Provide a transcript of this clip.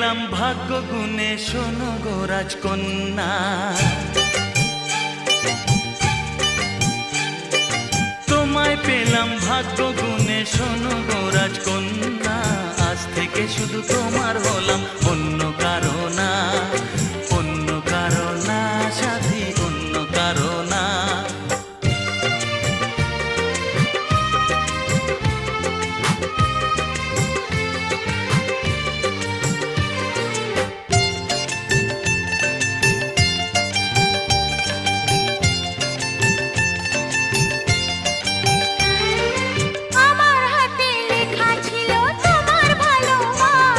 পেলাম ভাগ্য গুণে, শোনো গো রাজকন্যা। তোমায় পেলাম ভাগ্য গুণে, শোনো গো রাজকন্যা। আজ থেকে শুধু তোমার হলাম, অন্য কারো